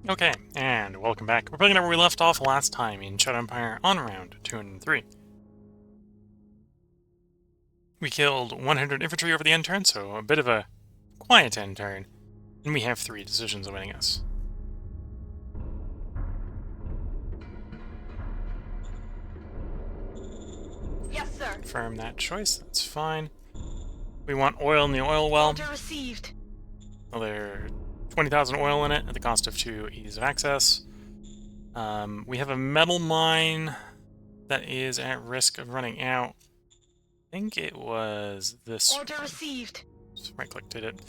Okay, and welcome back. We're picking up where we left off last time in Shadow Empire on round 203. We killed 100 infantry over the end turn, so a bit of a quiet end turn, and we have 3 decisions awaiting us. Yes, sir. Confirm that choice, that's fine. We want oil in the oil well. Order received. Another 20,000 oil in it at the cost of 2 ease of access. We have a metal mine that is at risk of running out. I think it was this. Order received. Just right-click did it.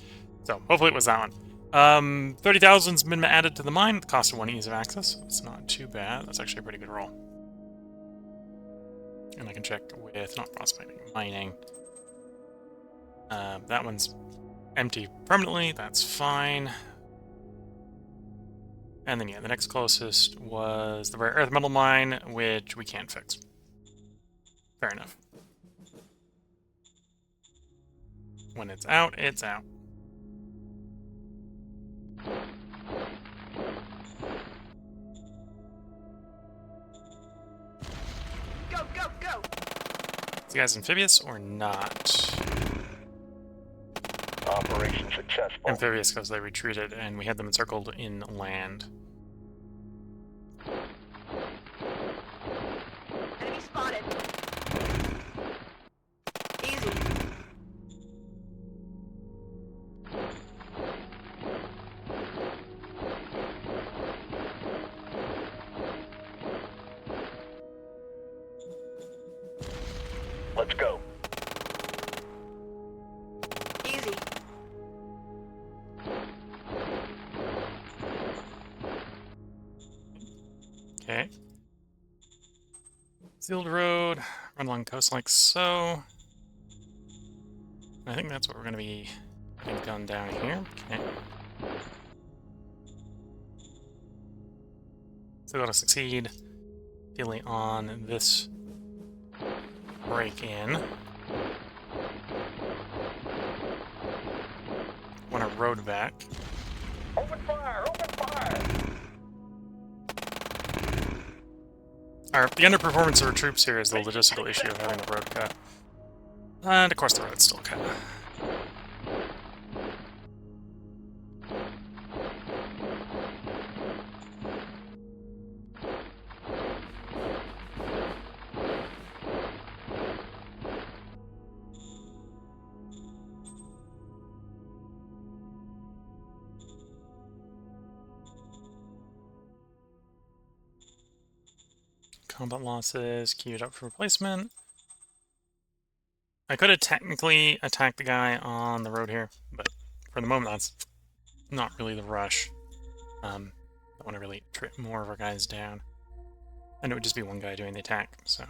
So hopefully it was that one. 30,000's been added to the mine at the cost of 1 ease of access. It's not too bad. That's actually a pretty good roll. And I can check with not prospecting, mining. That one's empty permanently. That's fine. And then yeah, the next closest was the rare earth metal mine, which we can't fix. Fair enough. When it's out, it's out. Go, go, go. Is the guy's amphibious or not? Operation successful. Amphibious because they retreated and we had them encircled in land. Enemy spotted. Easy. Let's go. Easy. Okay. Sealed road, run along the coast like so. I think that's what we're going to be getting done down here. Okay. So gotta succeed ideally on this break-in. Want a road back. Open fire! Open fire! The underperformance of our troops here is the logistical issue of having the road cut. And of course the road's still cut. Combat losses, queued up for replacement. I could have technically attacked the guy on the road here, but for the moment that's not really the rush. I want to really trip more of our guys down. And it would just be one guy doing the attack, so...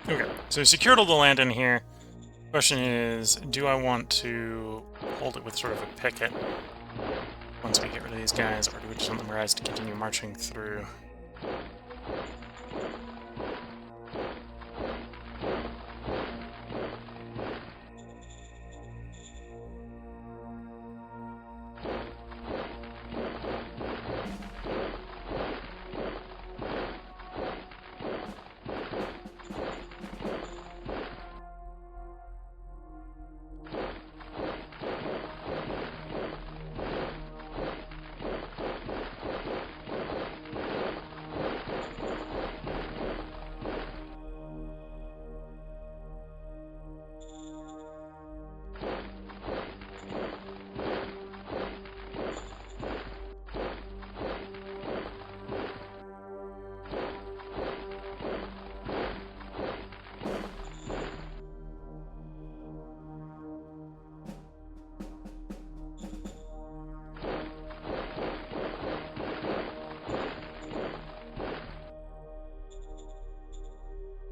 Okay, so we secured all the land in here. Question is, do I want to hold it with sort of a picket once we get rid of these guys, or do we just want the Marays to continue marching through?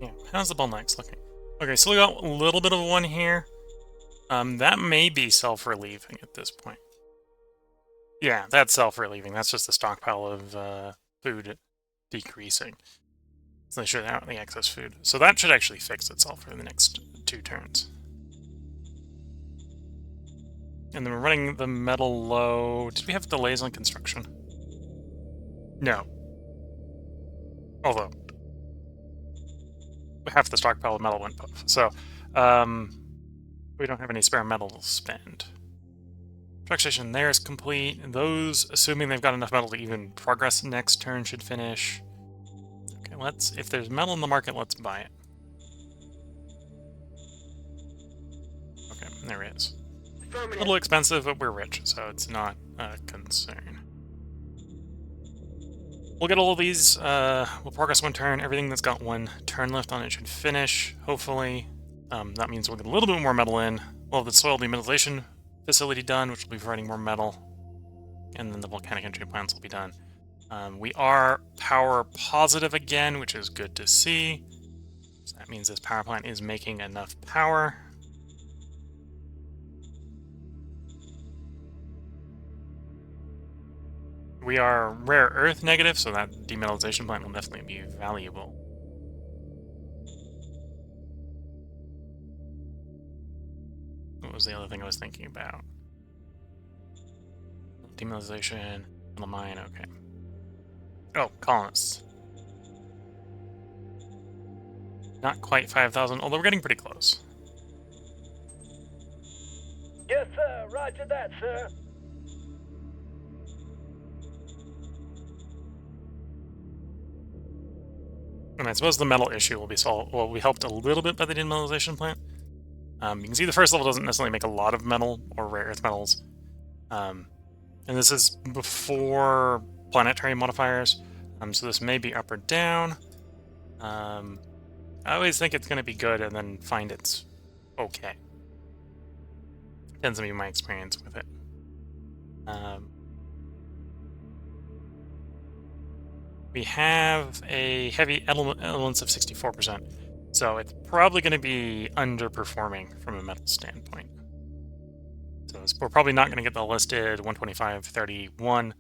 Yeah, how's the bottlenecks looking? Okay, so we got a little bit of one here. That may be self-relieving at this point. Yeah, that's self-relieving. That's just the stockpile of food decreasing. So they should have the excess food. So that should actually fix itself for the next 2 turns. And then we're running the metal low. Did we have delays on construction? No. Although, half the stockpile of metal went off. So, we don't have any spare metal to spend. Truck station there is complete. And those, assuming they've got enough metal to even progress next turn, should finish. Okay, if there's metal in the market, let's buy it. Okay, there it is. A Affirmative. little expensive, but we're rich, so it's not a concern. We'll get all of these, we'll progress 1 turn. Everything that's got 1 turn left on it should finish, hopefully. That means we'll get a little bit more metal in. We'll have the soil demineralization facility done, which will be providing more metal. And then the volcanic entry plants will be done. We are power positive again, which is good to see. So that means this power plant is making enough power. We are rare earth negative, so that demineralization plant will definitely be valuable. What was the other thing I was thinking about? Demineralization, the mine, okay. Oh, colonists. Not quite 5,000, although we're getting pretty close. Yes, sir. Roger that, sir. And I suppose the metal issue will be solved. Well, we helped a little bit by the demineralization plant. You can see the first level doesn't necessarily make a lot of metal or rare earth metals. And this is before planetary modifiers. So this may be up or down. I always think it's going to be good and then find it's okay. Tends to be my experience with it. We have a heavy elements of 64%, so it's probably going to be underperforming from a metal standpoint. So we're probably not going to get the listed 125-31,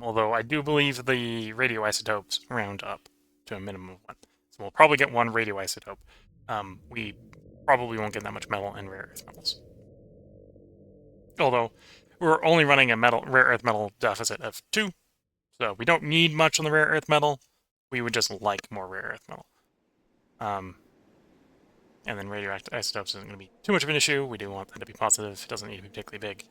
although I do believe the radioisotopes round up to a minimum of 1. So we'll probably get 1 radioisotope. We probably won't get that much metal and rare earth metals. Although we're only running a rare earth metal deficit of 2. So we don't need much on the rare earth metal. We would just like more rare earth metal. And then radioactive isotopes isn't going to be too much of an issue. We do want that to be positive. It doesn't need to be particularly big.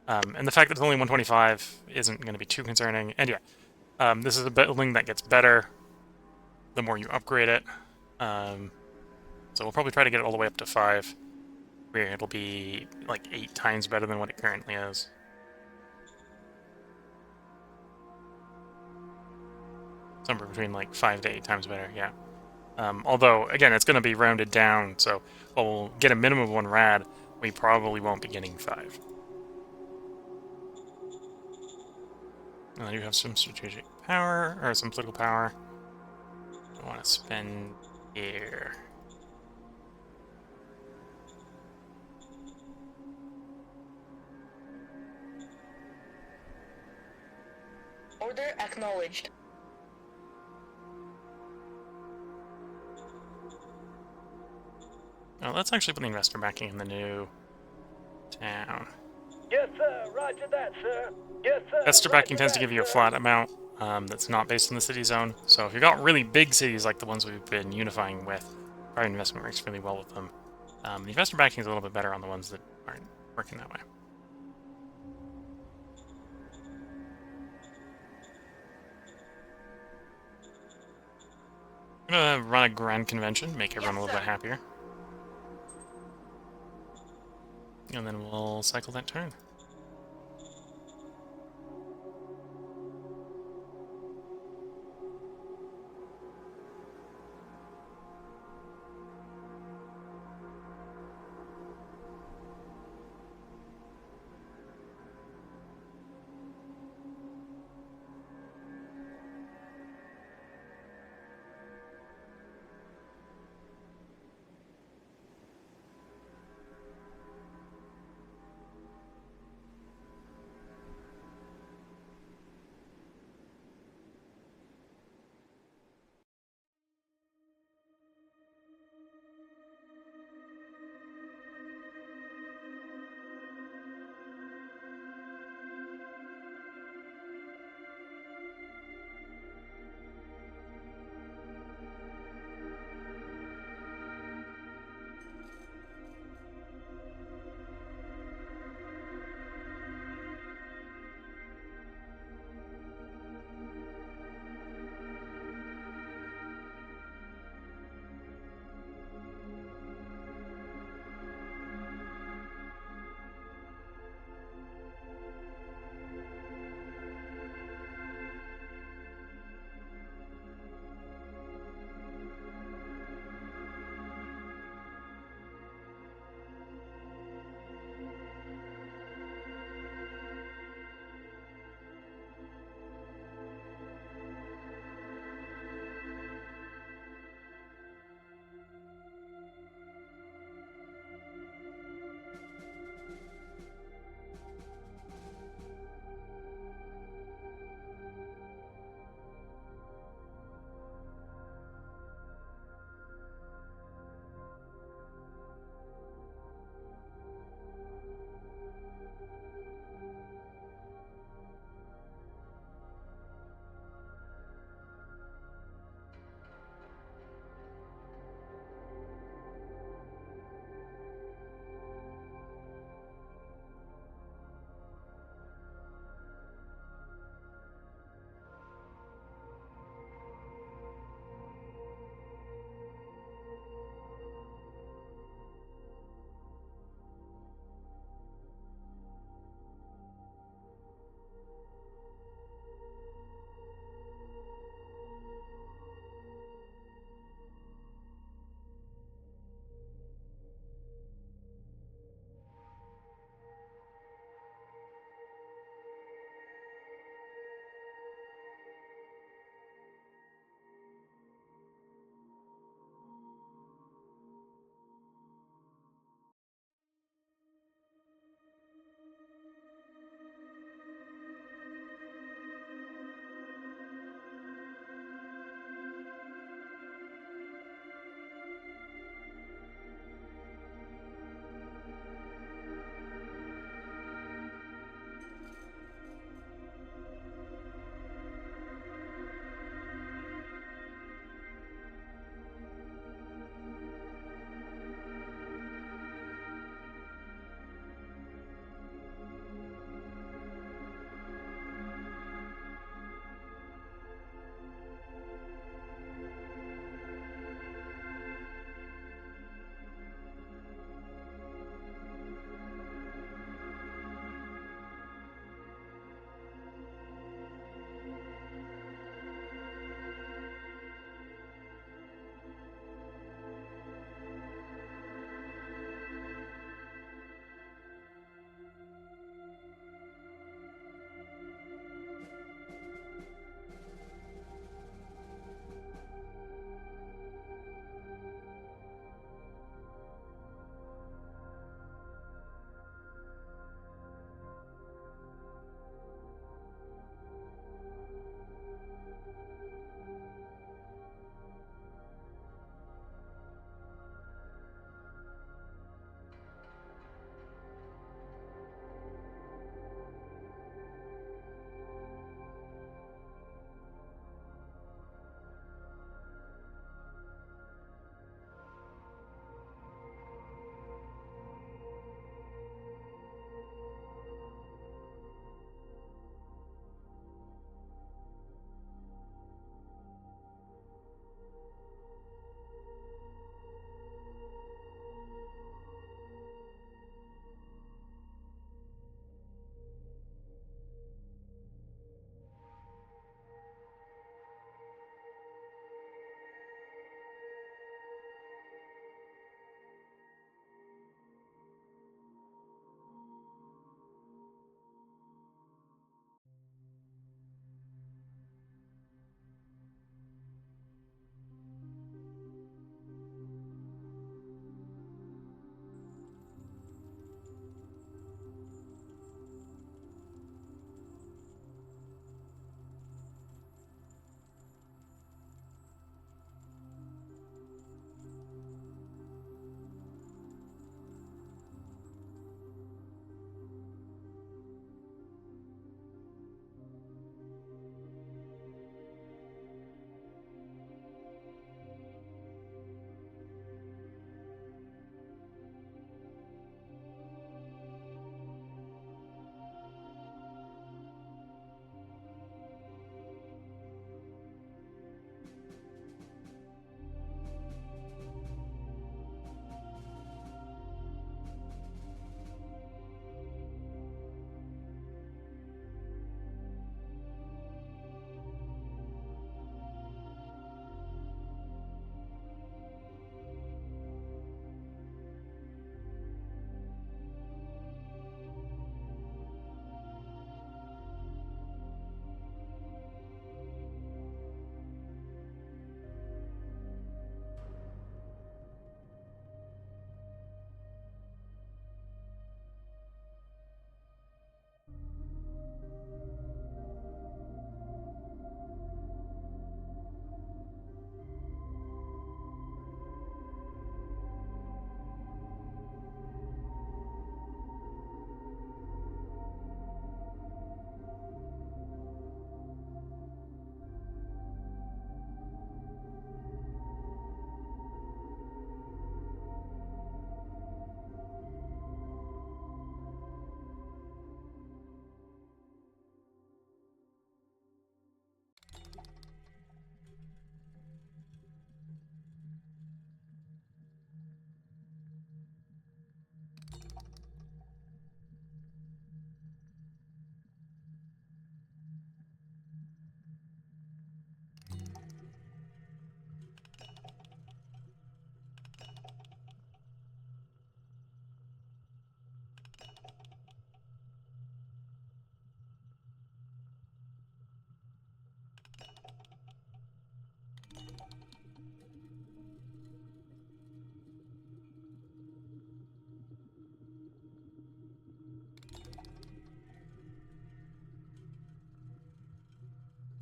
And the fact that it's only 125 isn't going to be too concerning. And yeah, this is a building that gets better the more you upgrade it. So we'll probably try to get it all the way up to 5, where it'll be like 8 times better than what it currently is. Somewhere between like 5 to 8 times better, yeah. Although, again, it's going to be rounded down, so while we'll get a minimum of 1 rad, we probably won't be getting 5. And I do have some strategic power, or some political power. I want to spend here. Order acknowledged. Oh, let's actually put the investor backing in the new town. Yes, sir. Roger that, sir. Yes, sir. Investor backing tends to give you a flat amount that's not based on the city zone. So if you've got really big cities like the ones we've been unifying with, private investment works really well with them. The investor backing is a little bit better on the ones that aren't working that way. I'm gonna run a grand convention, make everyone a little bit happier. And then we'll cycle that turn.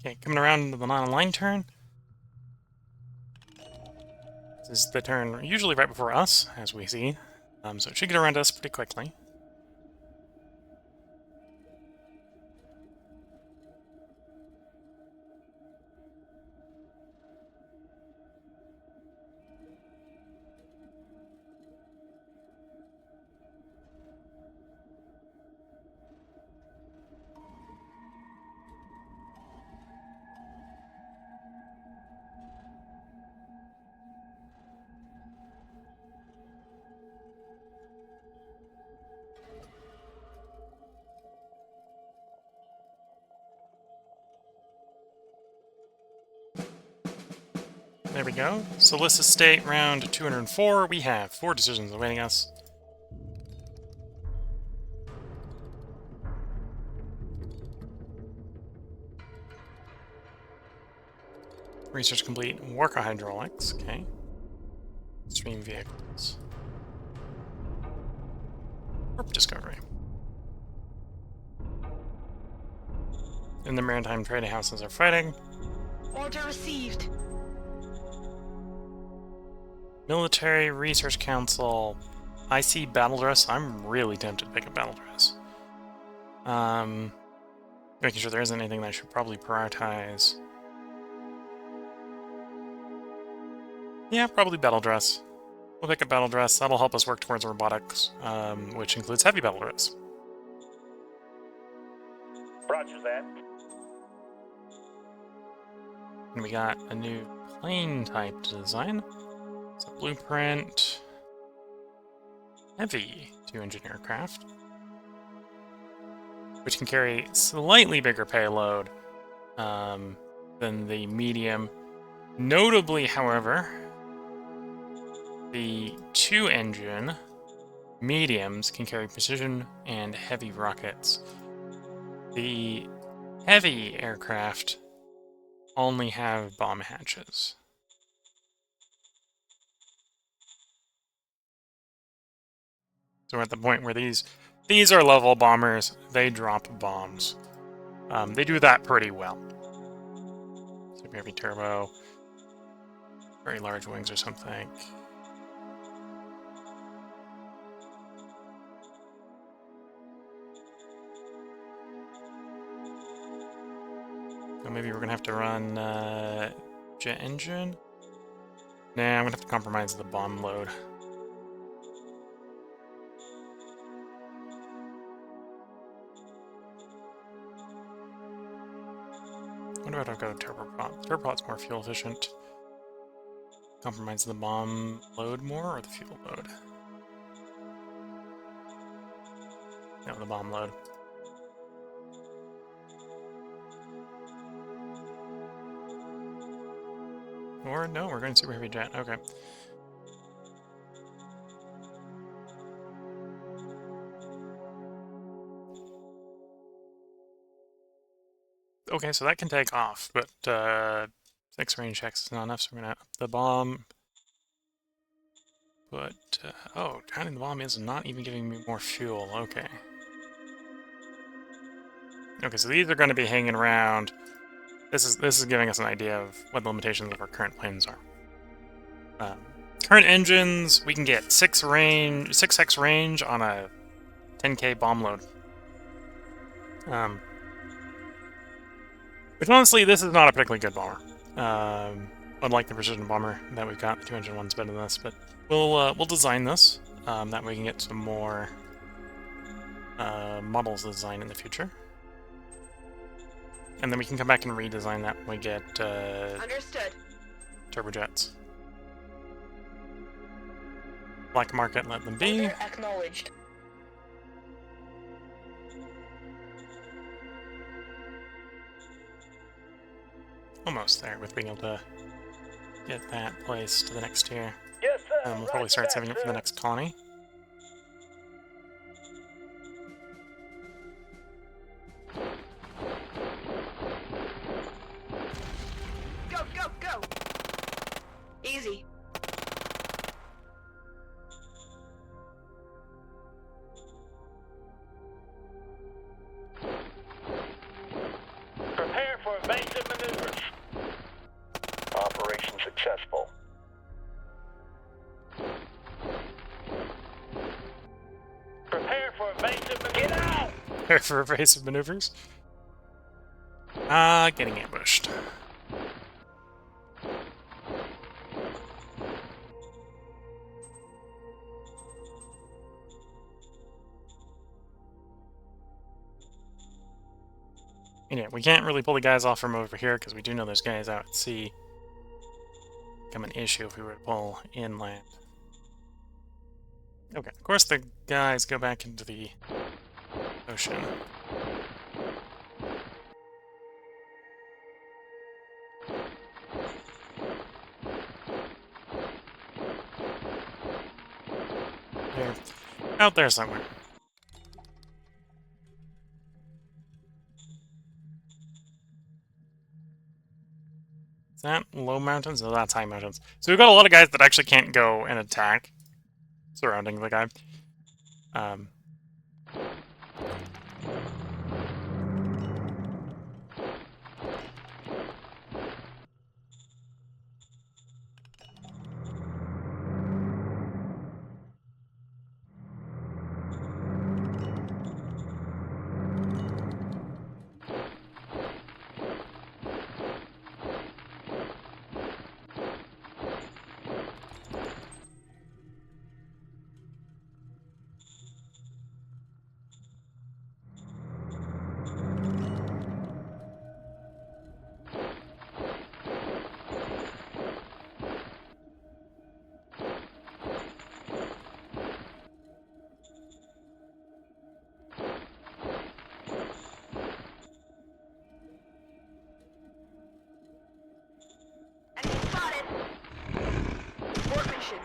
Okay, coming around to the non-aligned turn. This is the turn usually right before us, as we see. So it should get around us pretty quickly. There we go. Solicit State round 204. We have 4 decisions awaiting us. Research complete. Work on hydraulics. Okay. Stream vehicles. Warp discovery. And the maritime trading houses are fighting. Order received. Military Research Council. I see battle dress. I'm really tempted to pick a battle dress. Making sure there isn't anything that I should probably prioritize. Yeah, probably battle dress. We'll pick a battle dress. That'll help us work towards robotics, which includes heavy battle dress. Roger that. And we got a new plane type to design. It's a blueprint. Heavy 2-engine aircraft, which can carry slightly bigger payload than the medium. Notably, however, the 2-engine mediums can carry precision and heavy rockets. The heavy aircraft only have bomb hatches. So we're at the point where these are level bombers. They drop bombs. They do that pretty well. Super heavy turbo, very large wings or something. So maybe we're gonna have to run jet engine. Nah, I'm gonna have to compromise the bomb load. What about I've got a turboprop? Turboprop's more fuel efficient. Compromise the bomb load more or the fuel load? No, the bomb load. Or no, we're going super heavy jet. Okay. Okay, so that can take off, but 6 range checks is not enough, so we're gonna up the bomb. But oh, drowning the bomb is not even giving me more fuel. Okay. Okay, so these are going to be hanging around. This is giving us an idea of what the limitations of our current planes are. Current engines, we can get 6x range on a 10k bomb load. Which honestly, this is not a particularly good bomber. Unlike the precision bomber that we've got, the 2-engine one's better than this. But we'll design this. That way we can get some more models to design in the future. And then we can come back and redesign that when we get Understood. turbojets. Black market, let them be. Order acknowledged. Almost there with being able to get that place to the next tier. Yes, sir. We'll probably start saving it for the next colony. Go, go, go! Easy. Prepare for invasion Prepare for evasive maneuvers. Getting ambushed. And yeah, we can't really pull the guys off from over here because we do know there's guys out at sea. Become an issue if we were to pull inland. Okay, of course the guys go back into the ocean. They're out there somewhere. Is that low mountains? No, that's high mountains. So we've got a lot of guys that actually can't go and attack surrounding the guy. Enemy spotted. Abort mission.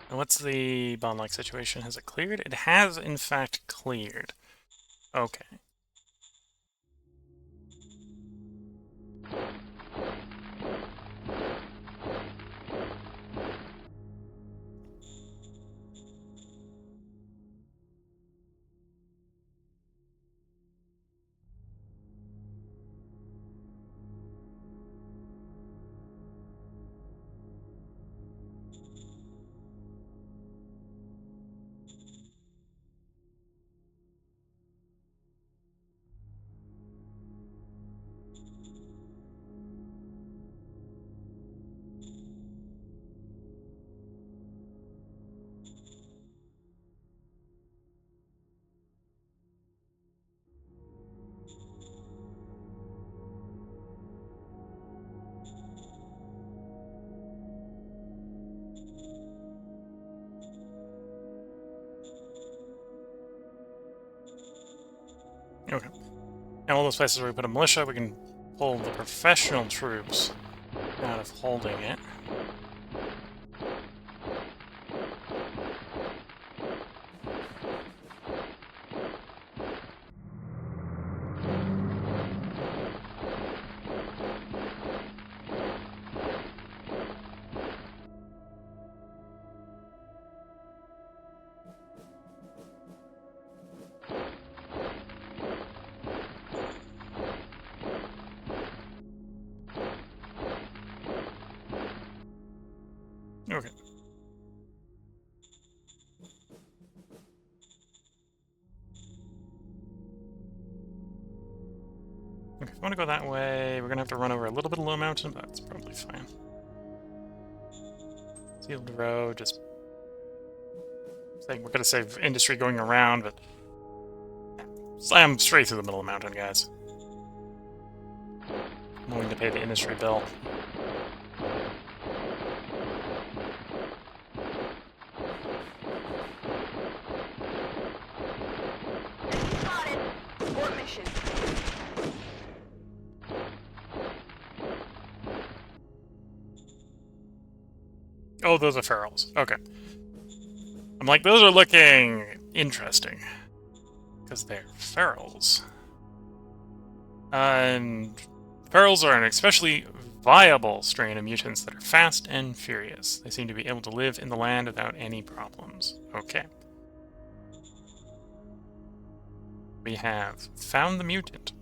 And what's the bond-like situation? Has it cleared? It has, in fact, cleared. Okay. Okay. And all those places where we put a militia, we can pull the professional troops out of holding it. Okay. Okay, if we want to go that way, we're going to have to run over a little bit of low mountain, but that's probably fine. Sealed road, just saying we're going to save industry going around, but slam straight through the middle of the mountain, guys. I'm willing to pay the industry bill. Enemy spotted. Abort mission. Oh, those are ferals. Okay. I'm like, those are looking interesting. Because they're ferals. And ferals are an especially viable strain of mutants that are fast and furious. They seem to be able to live in the land without any problems. Okay. We have found the mutant.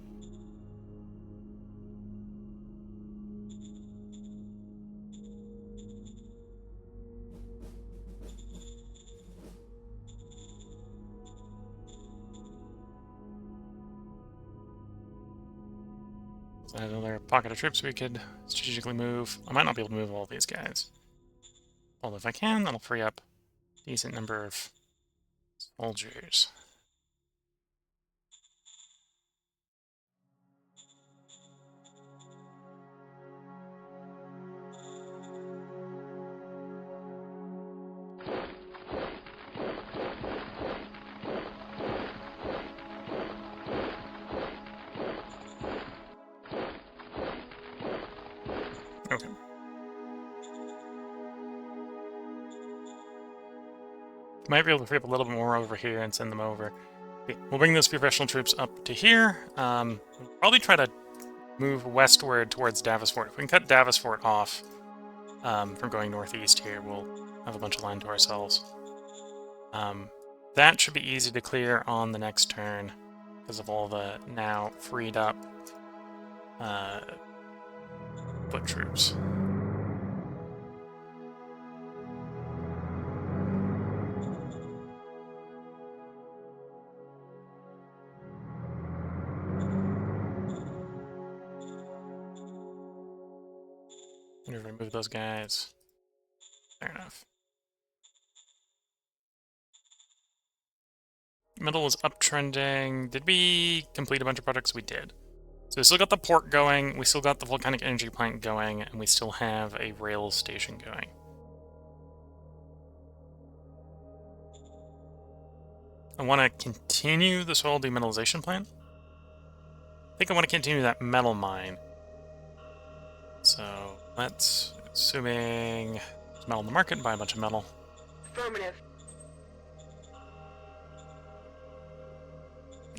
So another pocket of troops we could strategically move. I might not be able to move all these guys. Although if I can, that'll free up a decent number of soldiers. Okay. Might be able to free up a little bit more over here and send them over. Okay, we'll bring those professional troops up to here. We'll probably try to move westward towards Davis Fort. If we can cut Davis Fort off from going northeast here, we'll have a bunch of land to ourselves. That should be easy to clear on the next turn because of all the now freed up foot troops. I'm gonna remove those guys. Fair enough. Middle was uptrending. Did we complete a bunch of projects? We did. So we still got the port going, we still got the volcanic energy plant going, and we still have a rail station going. I want to continue the soil demineralization plant. I think I want to continue that metal mine. So let's, assuming there's metal in the market, buy a bunch of metal. Affirmative.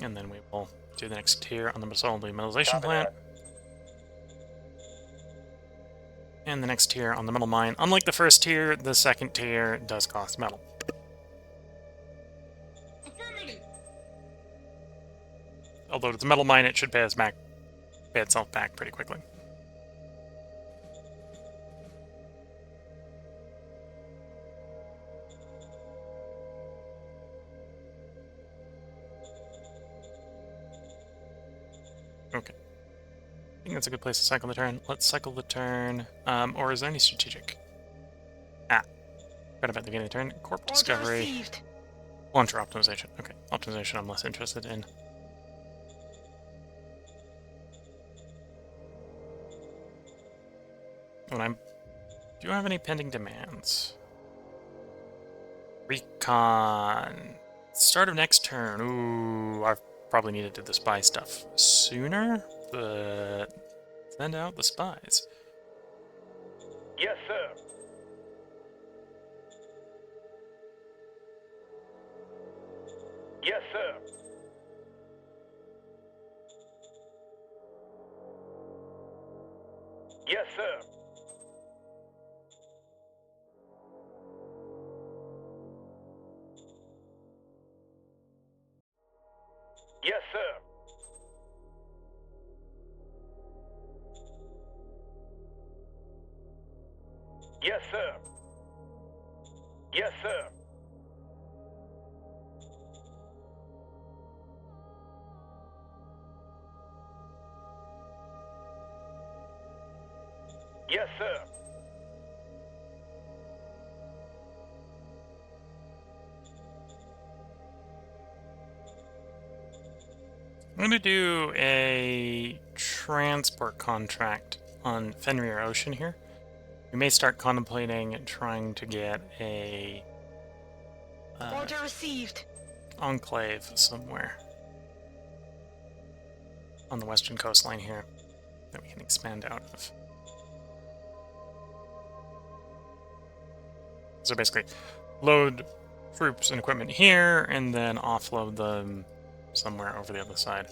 And then we will do the next tier on the soil demineralization Copy plant. that. And the next tier on the metal mine. Unlike the first tier, the second tier does cost metal. Although it's a metal mine, it should pay itself back pretty quickly. Okay. I think that's a good place to cycle the turn. Let's cycle the turn. Or is there any strategic? Right about the beginning of the turn. Corp Order discovery. received. Launcher optimization. Okay, optimization I'm less interested in. Do you have any pending demands? Recon. Start of next turn. Ooh, I probably needed to do the spy stuff sooner, but send out the spies. Yes, sir. Yes, sir. Yes, sir. Yes, sir. Yes, sir. Yes, sir. Yes, sir. I'm going to do a transport contract on Fenrir Ocean here. We may start contemplating trying to get a Order received. enclave somewhere on the western coastline here that we can expand out of. So basically, load troops and equipment here, and then offload them somewhere over the other side.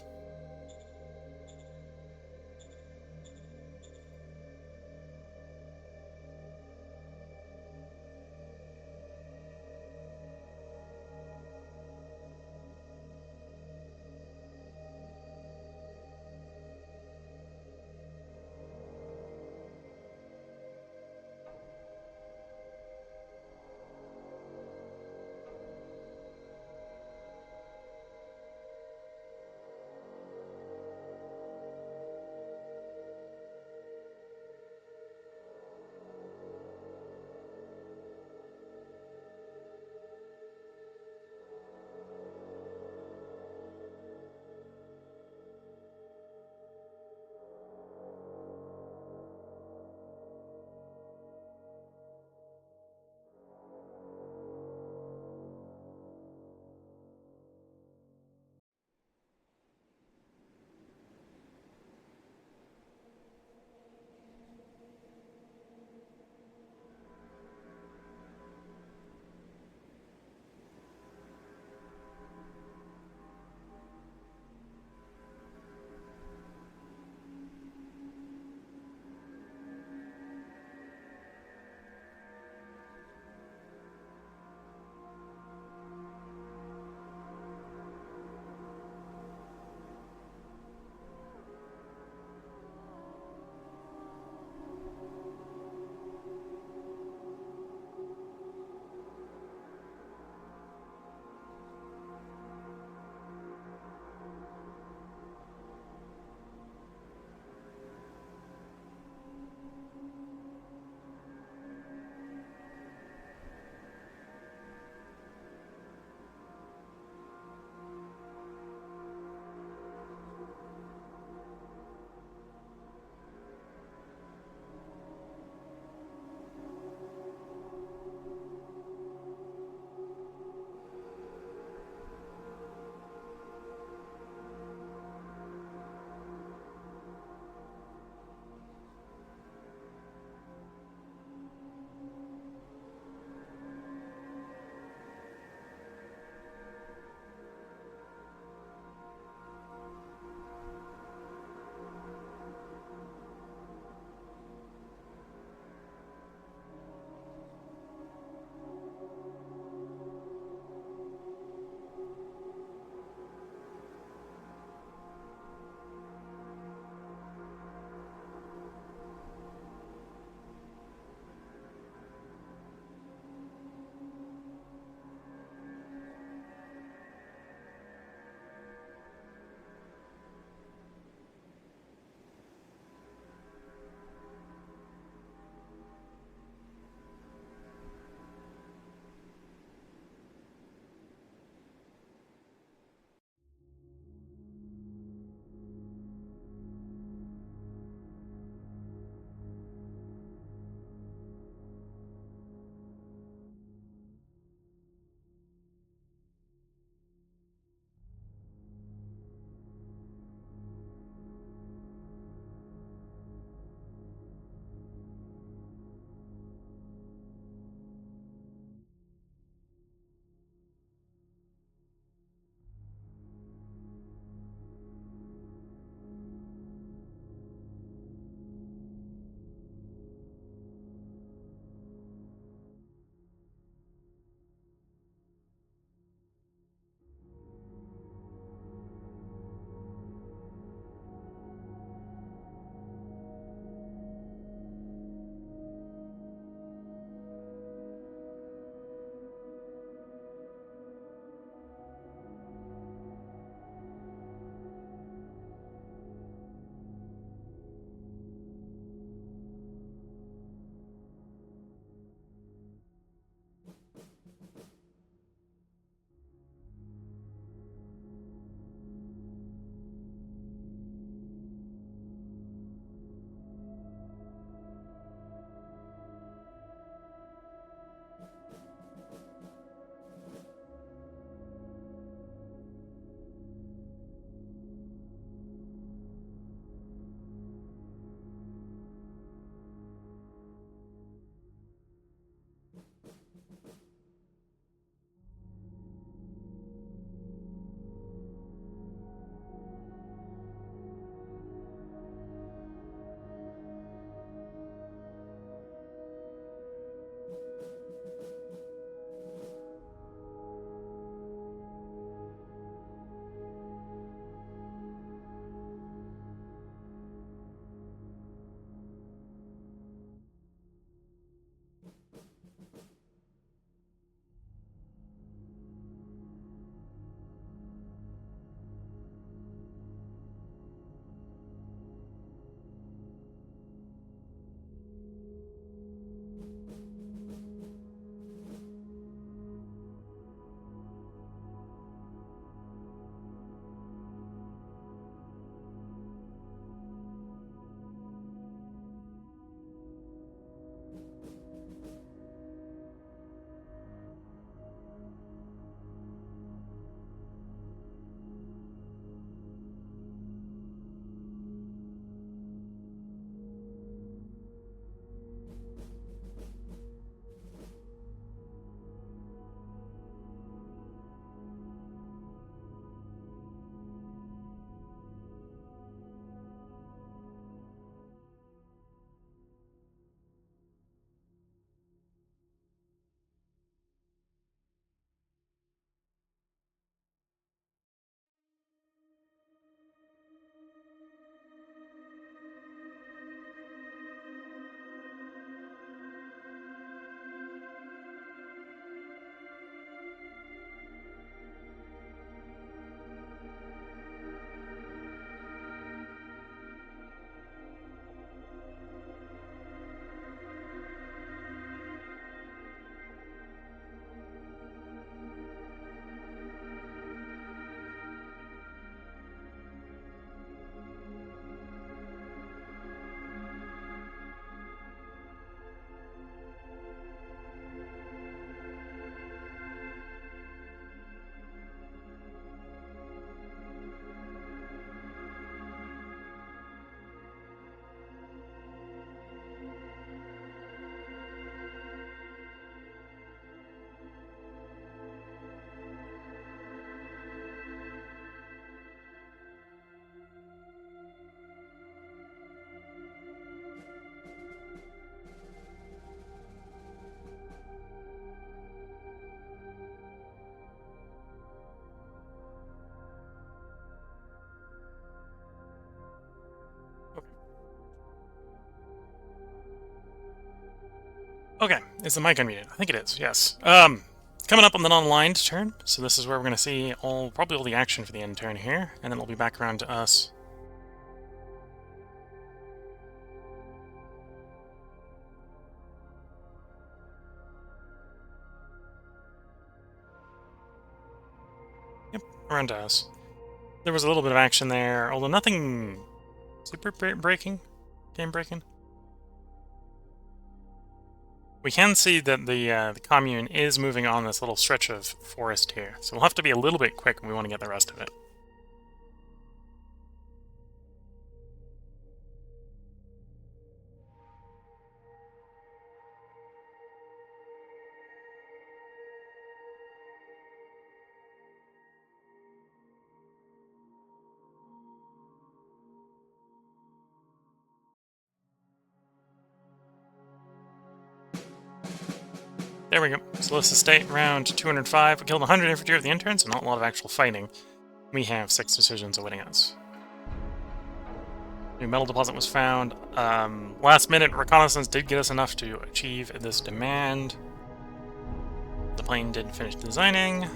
Okay, is the mic unmuted? I think it is, yes. Coming up on the non-aligned turn, so this is where we're going to see probably all the action for the end turn here, and then it'll be back around to us. Yep, around to us. There was a little bit of action there, although nothing super breaking, game breaking. We can see that the commune is moving on this little stretch of forest here, so we'll have to be a little bit quick when we want to get the rest of it. There we go. Solstice State, round 205. We killed 100 infantry of the interns, so not a lot of actual fighting. We have 6 decisions awaiting us. New metal deposit was found. Last minute reconnaissance did get us enough to achieve this demand. The plane did finish designing.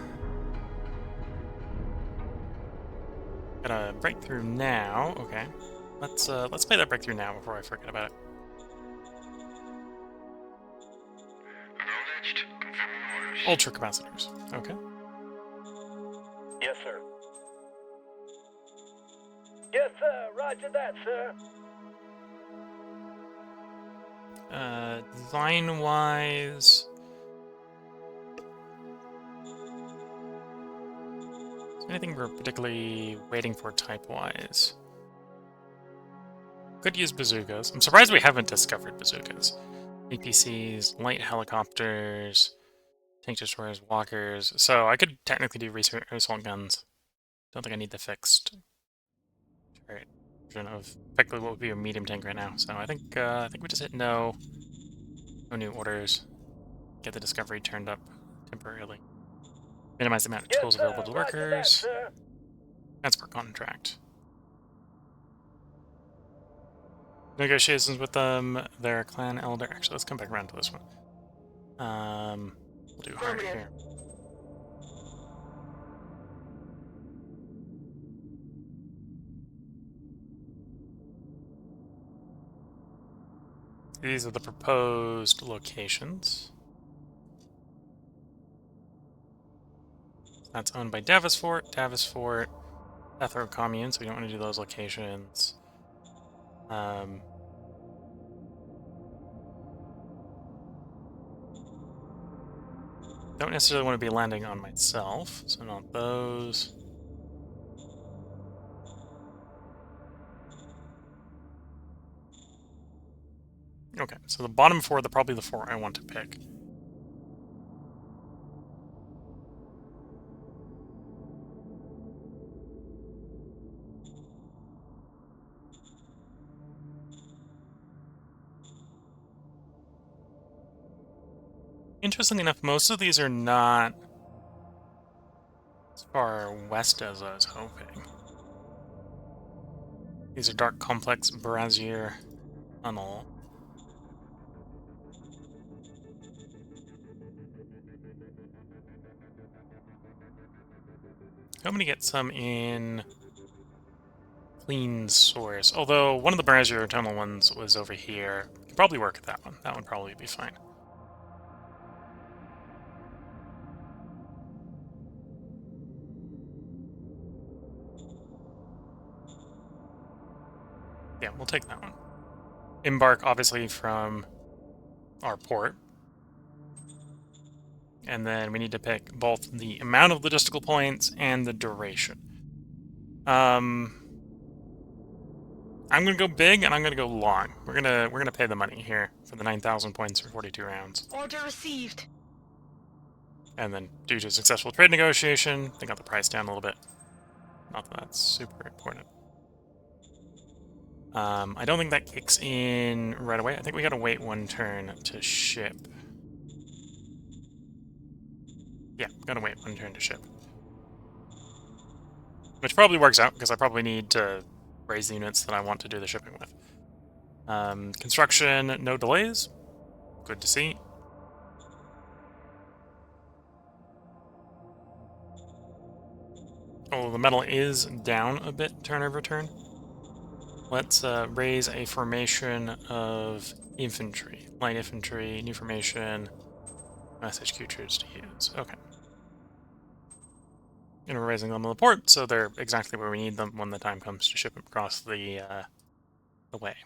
Got a breakthrough now. Okay, let's play that breakthrough now before I forget about it. Acknowledged. Confirming orders. Ultra capacitors. Okay. Yes, sir. Yes, sir. Roger that, sir. Design-wise, anything we're particularly waiting for type-wise? Could use bazookas. I'm surprised we haven't discovered bazookas. APCs, light helicopters, tank destroyers, walkers. So I could technically do assault guns. Don't think I need the fixed version of effectively what would be a medium tank right now. So I think we just hit no. No new orders. Get the discovery turned up temporarily. Minimize the amount of tools available to workers. Transport contract. Negotiations with them. Their clan elder. Actually, let's come back around to this one. We'll do hard here. These are the proposed locations. That's owned by Davisfort, Death Row Commune, so we don't want to do those locations. Don't necessarily want to be landing on myself, so not those. Okay, so the bottom 4 are probably the 4 I want to pick. Interestingly enough, most of these are not as far west as I was hoping. These are Dark Complex, Brazier, Tunnel. I'm going to get some in Clean Source, although one of the Brazier Tunnel ones was over here. Could probably work with that one. That would probably be fine. Yeah, we'll take that one. Embark, obviously, from our port. And then we need to pick both the amount of logistical points and the duration. I'm gonna go big and I'm gonna go long. We're gonna pay the money here for the 9,000 points for 42 rounds. Order received. And then due to successful trade negotiation, they got the price down a little bit. Not that that's super important. I don't think that kicks in right away. I think we gotta wait 1 turn to ship. Yeah, gotta wait 1 turn to ship. Which probably works out, because I probably need to raise the units that I want to do the shipping with. Construction, no delays. Good to see. Oh, the metal is down a bit turn over turn. Let's raise a formation of infantry. Light infantry, new formation, SHQ troops to use. Okay. And we're raising them on the port, so they're exactly where we need them when the time comes to ship them across the way.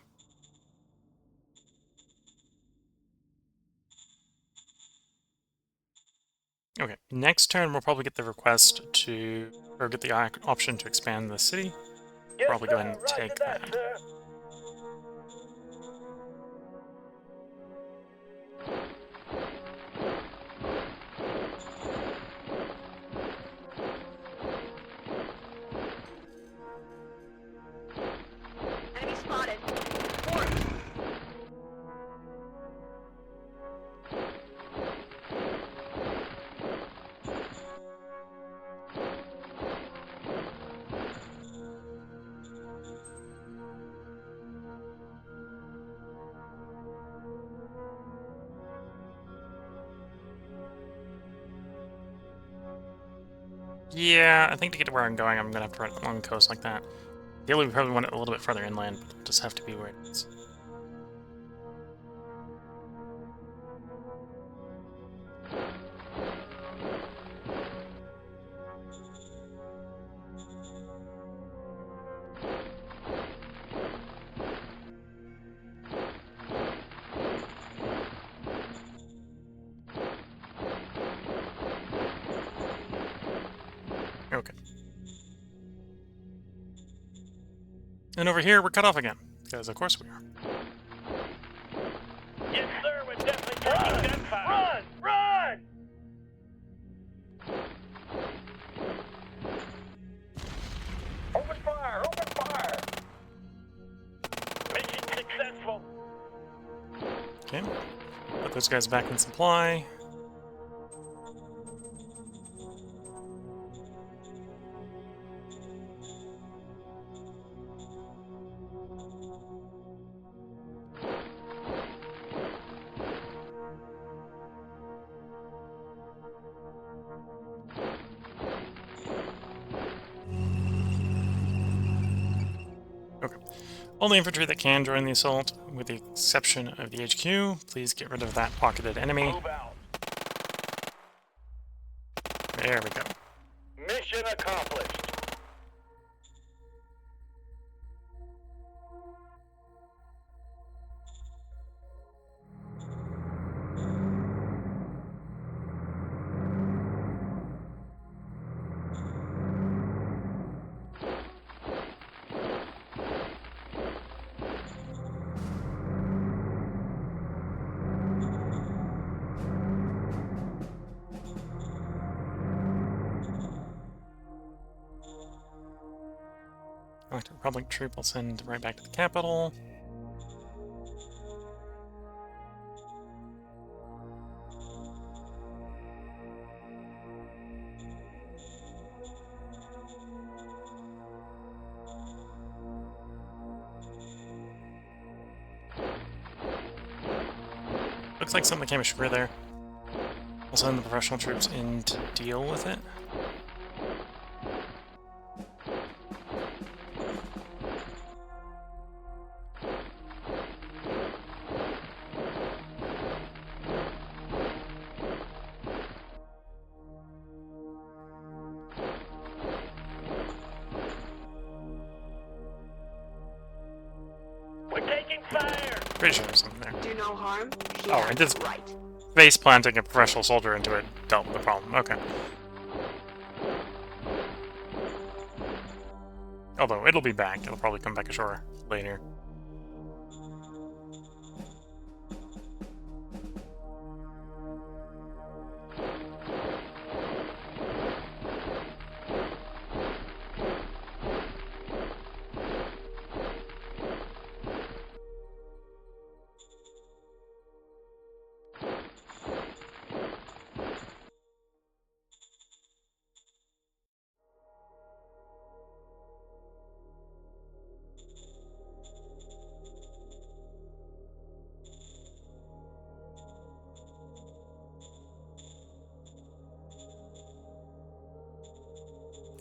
Okay, next turn we'll probably get the request to, or get the option to expand the city. Yes, Probably sir. go ahead and Roger take that, that. sir. Enemy spotted. Fort. Yeah, I think to get to where I'm going, I'm gonna have to run along the coast like that. Ideally, we probably want it a little bit further inland, but it'll just have to be where it is. Okay. And over here, we're cut off again, because of course we are. Yes, sir. We're definitely taking gunfire. Run! Open fire! Open fire! Mission successful. Okay. Put those guys back in supply. Okay. All the infantry that can join the assault, with the exception of the HQ, please get rid of that pocketed enemy. Move out. There we go. Mission accomplished. Galactic Republic troop will send right back to the capital. Looks like something came ashore there. We'll send the professional troops in to deal with it. We're taking fire. Pretty sure there's something there. Do no harm? Oh, Yeah, it did. right. Base planting a professional soldier into it dealt with the problem. Okay. Although, it'll be back. It'll probably come back ashore later.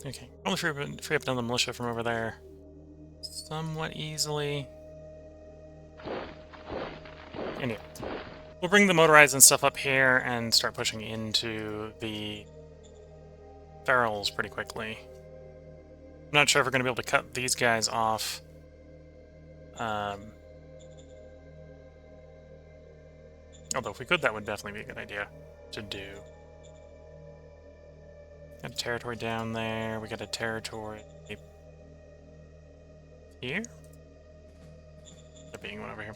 Okay, probably free up another militia from over there somewhat easily. Anyway, we'll bring the motorized and stuff up here and start pushing into the ferals pretty quickly. I'm not sure if we're going to be able to cut these guys off. Although if we could, that would definitely be a good idea to do. Got a territory down there. We got a territory here. There being one over here.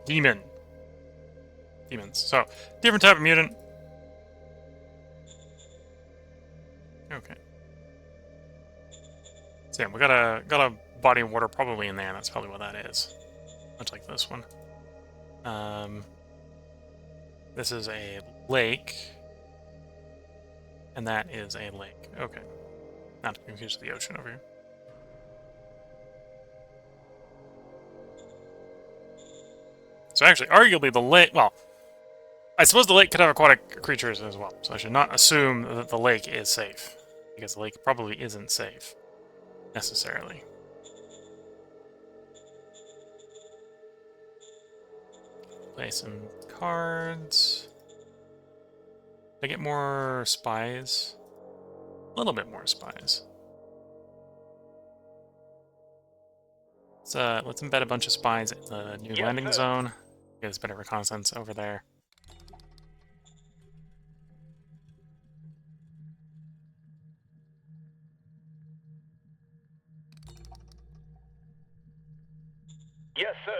Demons. So, different type of mutant. Okay. So yeah, we got a body of water probably in there. That's probably what that is. Much like this one. This is a lake. And that is a lake. Okay. Not to confuse the ocean over here. So actually, arguably the lake... Well, I suppose the lake could have aquatic creatures as well. So I should not assume that the lake is safe. Because the lake probably isn't safe. Necessarily. Play some cards. I get more spies. A little bit more spies. Let's embed a bunch of spies in the new landing zone. Get us better reconnaissance over there. Yes, sir.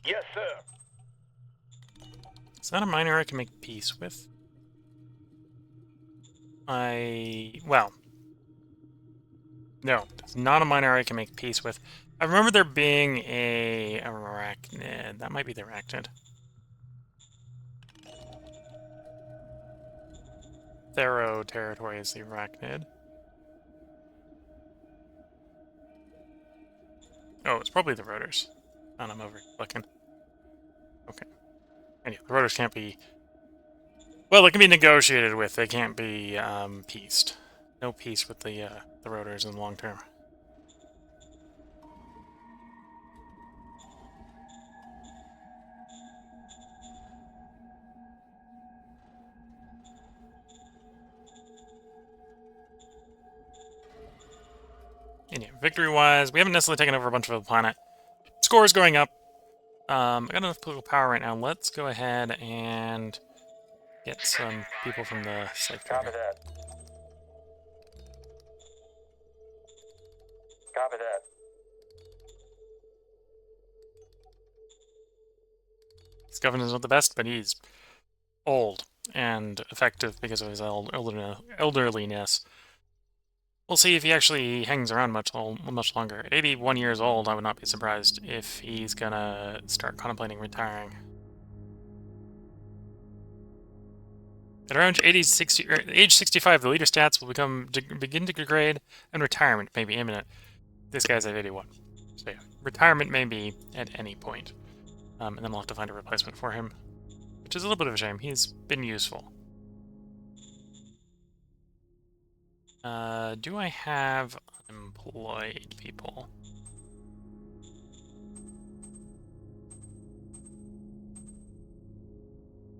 Yes, sir. Is that a miner I can make peace with? Well... No, it's not a miner I can make peace with. I remember there being a arachnid. That might be the arachnid. Thero territory is the arachnid. Oh, it's probably the rotors. And I'm over looking. Okay. Anyway, the rotors can't be... Well, they can be negotiated with. They can't be pieced. No peace with the rotors in the long term. Anyway, victory-wise, we haven't necessarily taken over a bunch of the planet. Score is going up. I got enough political power right now. Let's go ahead and get some people from the slave trade. Copy that. Copy that. His governor's not the best, but he's old and effective because of his elderliness. We'll see if he actually hangs around much longer. At 81 years old, I would not be surprised if he's gonna start contemplating retiring. At around age 65, the leader stats will begin to degrade, and retirement may be imminent. This guy's at 81. So yeah, retirement may be at any point. And then we'll have to find a replacement for him, which is a little bit of a shame. He's been useful. Do I have employed people?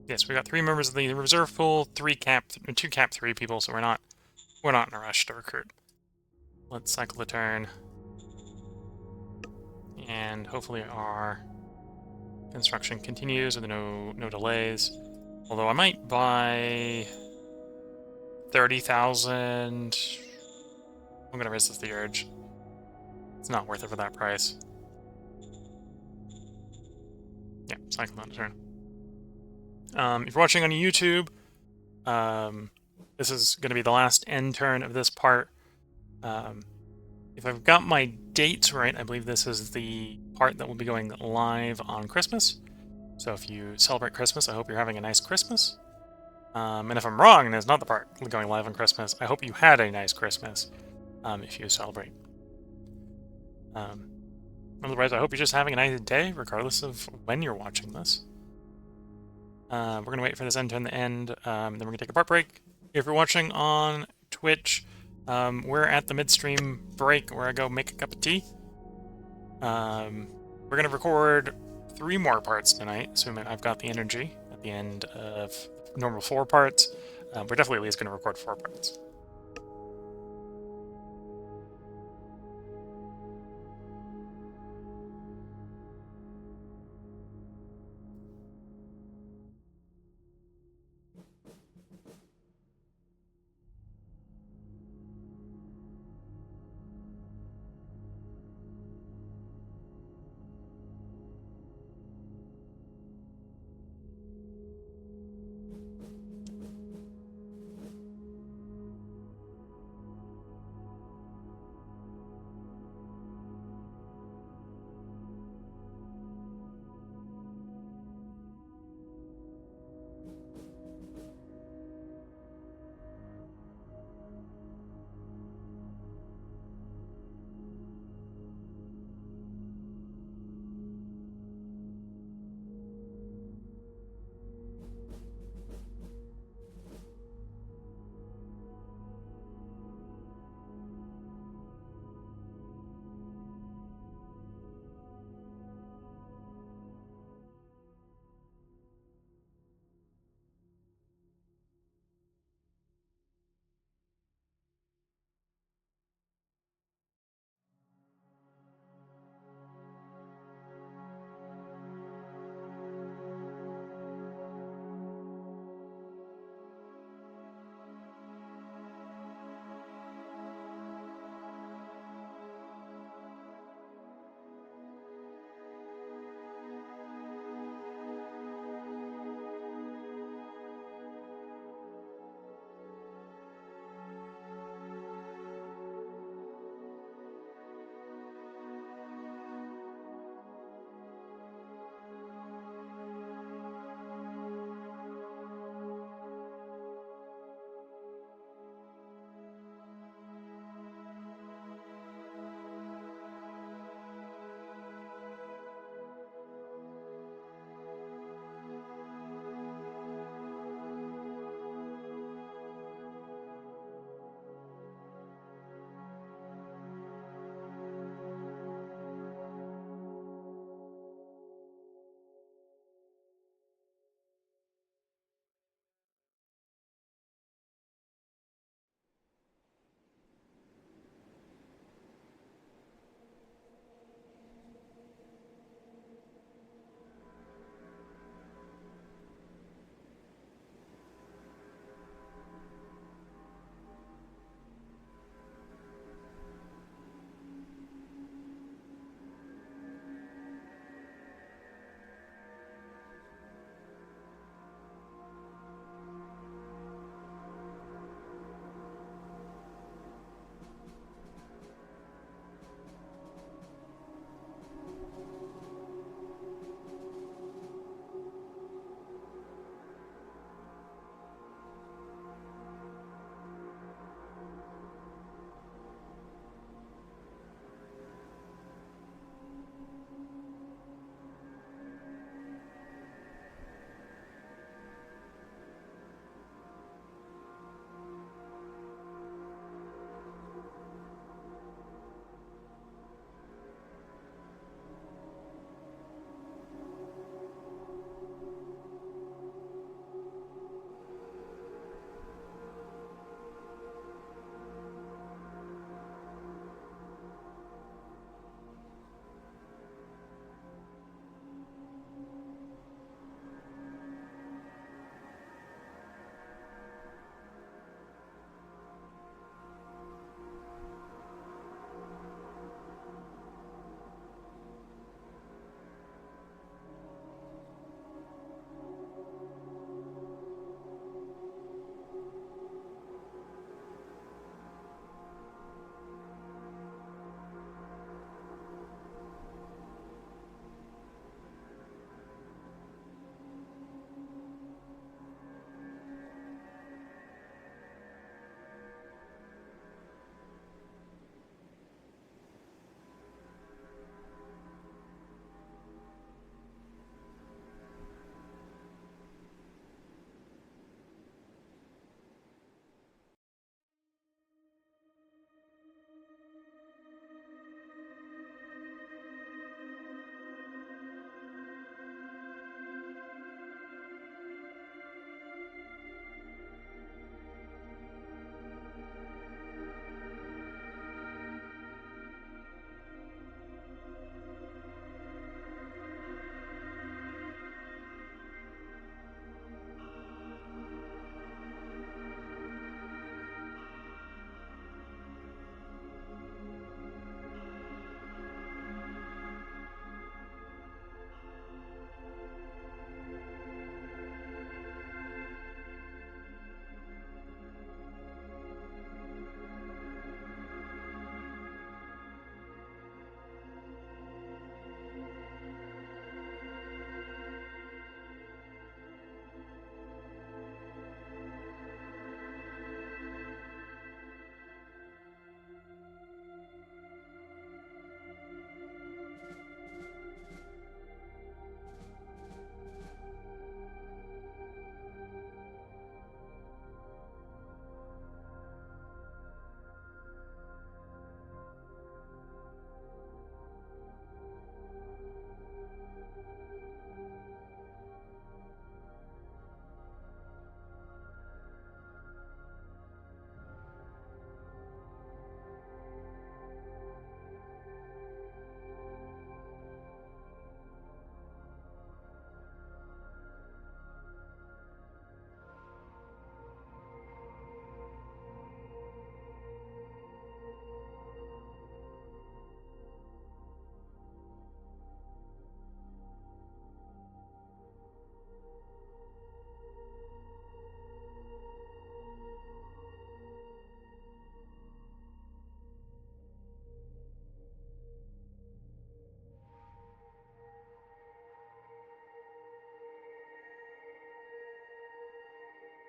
Yes, we got 3 members of the reserve pool, 2 cap 3 people, so we're not in a rush to recruit. Let's cycle the turn. And hopefully our construction continues with no delays. Although I might buy 30,000. I'm gonna resist the urge. It's not worth it for that price. Yeah, cycle on the turn. If you're watching on YouTube, this is going to be the last end turn of this part. If I've got my dates right, I believe this is the part that will be going live on Christmas. So if you celebrate Christmas, I hope you're having a nice Christmas. And if I'm wrong and it's not the part going live on Christmas, I hope you had a nice Christmas if you celebrate. Otherwise, I hope you're just having a nice day, regardless of when you're watching this. We're going to wait for this end to end, then we're going to take a part break. If you're watching on Twitch, we're at the midstream break where I go make a cup of tea. We're going to record 3 more parts tonight, assuming I've got the energy at the end of normal 4 parts. We're definitely at least going to record 4 parts.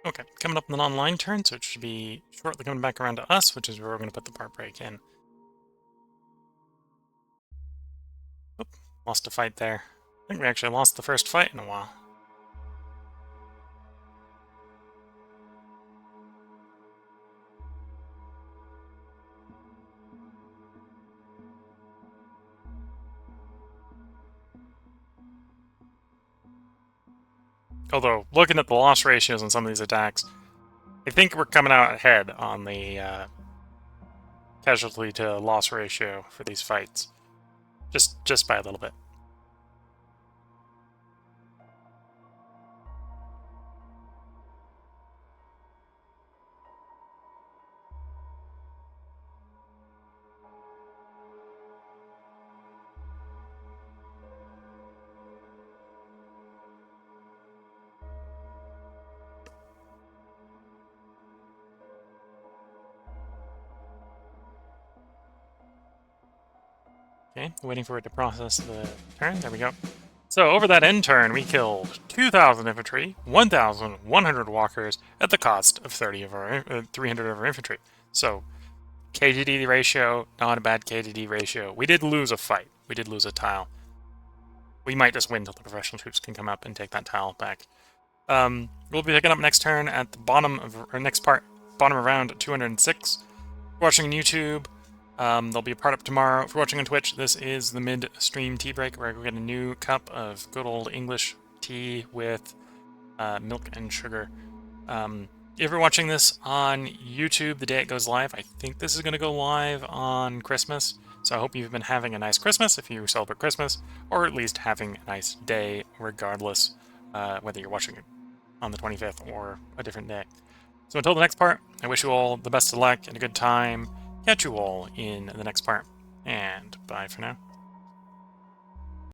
Okay, coming up on the non-line turn, so it should be shortly coming back around to us, which is where we're going to put the part break in. Oop, lost a fight there. I think we actually lost the first fight in a while. Although, looking at the loss ratios on some of these attacks, I think we're coming out ahead on the casualty to loss ratio for these fights. Just by a little bit. Okay, waiting for it to process the turn. There we go. So over that end turn, we killed 2,000 infantry, 1,100 walkers at the cost of 300 of our infantry. So KDD ratio, not a bad KDD ratio. We did lose a fight. We did lose a tile. We might just win until the professional troops can come up and take that tile back. We'll be picking up next turn at the bottom of our next part, bottom of round 206. If you're watching on YouTube, there'll be a part up tomorrow. If you're watching on Twitch, this is the mid-stream tea break where I go get a new cup of good old English tea with milk and sugar. If you're watching this on YouTube the day it goes live, I think this is going to go live on Christmas. So I hope you've been having a nice Christmas if you celebrate Christmas, or at least having a nice day regardless, whether you're watching it on the 25th or a different day. So until the next part, I wish you all the best of luck and a good time. Catch you all in the next part, and bye for now.